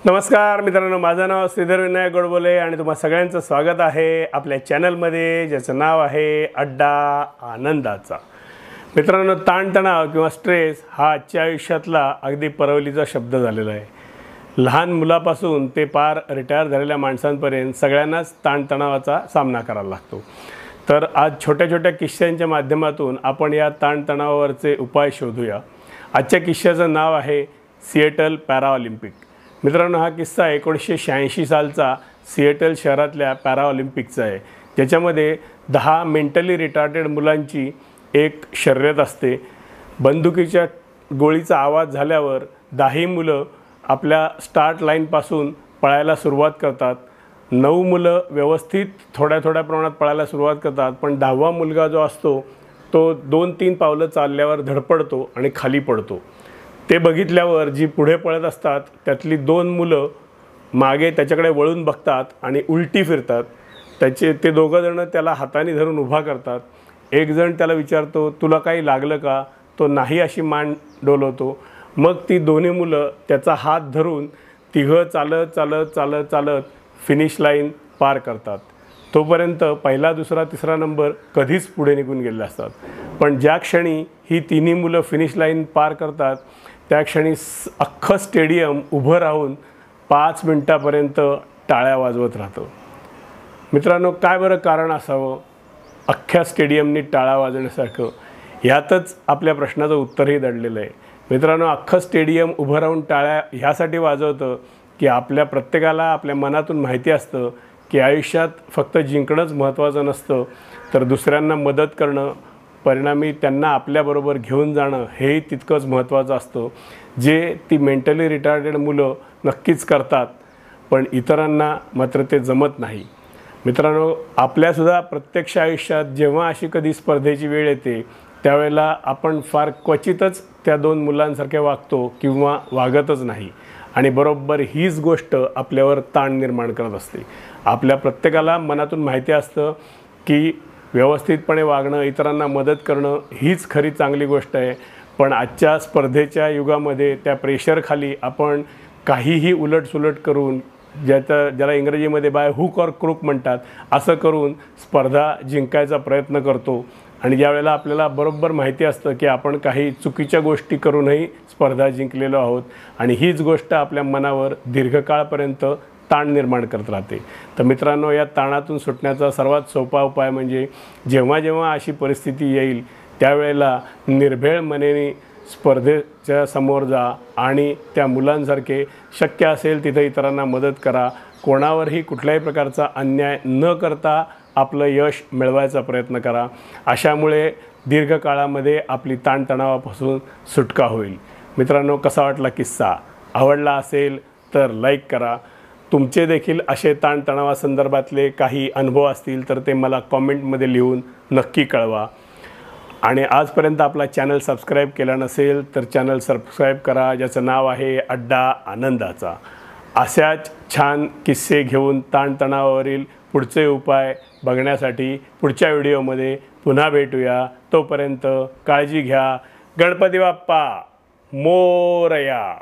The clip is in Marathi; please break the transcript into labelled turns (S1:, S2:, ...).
S1: नमस्कार मित्रांनो, माझं नाव श्रीधर विनायक गोडबोले आणि तुम्हा सगळ्यांचं स्वागत आहे आपल्या चॅनलमध्ये, ज्याचं नाव आहे अड्डा आनंदाचा। मित्रांनो, ताणतणाव किंवा स्ट्रेस हा आजच्या आयुष्यातला अगदी परवलीचा शब्द झालेला आहे। लहान मुलापासून ते पार रिटायर झालेल्या माणसांपर्यंत सगळ्यांनाच ताणतणावाचा सामना करावा लागतो। तर आज छोट्या छोट्या किस्स्यांच्या माध्यमातून आपण या ताणतणावावरचे उपाय शोधूया। आजच्या किस्स्याचं नाव आहे सिएटल पॅराऑलिम्पिक। मित्रांनो, हा किस्सा 1986 सालचा सिएटल शहरातल्या पॅराऑलिम्पिकचा आहे, ज्याच्यामध्ये 10 मेंटली रिटार्टेड मुलांची एक शर्यत असते। बंदुकीच्या गोळीचा आवाज झाल्यावर 10 मुलं आपल्या स्टार्ट लाईनपासून पळायला सुरुवात करतात। 9 मुलं व्यवस्थित थोड्या प्रमाणात पळायला सुरुवात करतात, पण 10वा मुलगा जो असतो तो 2-3 पावलं चालल्यावर धडपडतो आणि खाली पडतो। ते बघितल्यावर जी पुढे पळत असतात त्यातली 2 मुलं मागे त्याच्याकडे वळून बघतात आणि उलटी फिरतात। ते दोघं जण त्याला हाताने धरून उभा करतात। एक जण त्याला विचारतो, तुला काही लागलं का? तो नाही अशी मान डोलवतो। मग ती दोन्ही मुलं त्याचा हात धरून तिघं चालत चालत चालत चालत फिनिश लाईन पार करतात। तोपर्यंत पहिला, दुसरा, तिसरा नंबर कधीच पुढे निघून गेले असतात, पण ज्या क्षणी ही तिन्ही मुलं फिनिश लाईन पार करतात त्या क्षणी अख्खं स्टेडियम उभं राहून 5 मिनिटापर्यंत टाळ्या वाजवत राहतं। मित्रांनो, काय बरं कारण असावं अख्ख्या स्टेडियमनी टाळ्या वाजवण्यासारखं? यातच आपल्या प्रश्नाचं उत्तरही दडलेलं आहे। मित्रांनो, अख्खं स्टेडियम उभं राहून टाळ्या ह्यासाठी वाजवतं की आपल्या प्रत्येकाला आपल्या मनातून माहिती असतं की आयुष्यात फक्त जिंकणंच महत्त्वाचं नसतं, तर दुसऱ्यांना मदत करणं, परिणामी त्यांना आपल्याबरोबर घेऊन जाणं हेही तितकंच महत्त्वाचं असतं, जे ती मेंटली रिटार्टेड मुलं नक्कीच करतात, पण इतरांना मात्र ते जमत नाही। मित्रांनो, आपल्यासुद्धा प्रत्यक्ष आयुष्यात जेव्हा अशी कधी स्पर्धेची वेळ येते त्यावेळेला आपण फार क्वचितच त्या 2 मुलांसारखे वागतो किंवा वागतच नाही, आणि बरोबर हीच गोष्ट आपल्यावर ताण निर्माण करत असते। आपल्या प्रत्येकाला मनातून माहिती असतं की व्यवस्थितपणे वागणं, इतरांना मदत करणं हीच खरी चांगली गोष्ट आहे, पण आजच्या स्पर्धेच्या युगामध्ये त्या प्रेशरखाली आपण काहीही उलटसुलट करून, ज्याला इंग्रजीमध्ये बाय हुक और क्रूक म्हणतात, असं करून स्पर्धा जिंकायचा प्रयत्न करतो। आणि ज्यावेळेला आपल्याला बरोबर माहिती असतं की आपण काही चुकीच्या गोष्टी करूनही स्पर्धा जिंकलेलो आहोत, आणि हीच गोष्ट आपल्या मनावर दीर्घकाळपर्यंत ताण निर्माण करत राहते। तर मित्रांनो, या ताणातून सुटण्याचा सर्वात सोपा उपाय म्हणजे जेव्हा जेव्हा अशी परिस्थिती येईल त्यावेळेला निर्भेळ मनेने स्पर्धेच्या समोर जा आणि त्या मुलांसारखे शक्य असेल तिथे इतरांना मदत करा। कोणावरही कुठल्याही प्रकारचा अन्याय न करता आपलं यश मिळवायचा प्रयत्न करा। अशामुळे दीर्घकाळामध्ये आपली ताणतणावापासून सुटका होईल। मित्रांनो, कसा वाटला किस्सा? आवडला असेल तर लाईक करा। तुमचे देखील असे ताणतणावासंदर्भातले काही अनुभव असतील तर ते मला कॉमेंटमध्ये लिहून नक्की कळवा। आणि आजपर्यंत आपला चॅनल सबस्क्राईब केला नसेल तर चॅनल सबस्क्राईब करा, ज्याचं नाव आहे अड्डा आनंदाचा। अशाच छान किस्से घेऊन ताणतणावावरील पुढचे उपाय बघण्यासाठी पुढच्या व्हिडिओमध्ये पुन्हा भेटूया। तोपर्यंत काळजी घ्या। गणपती बाप्पा मोरया।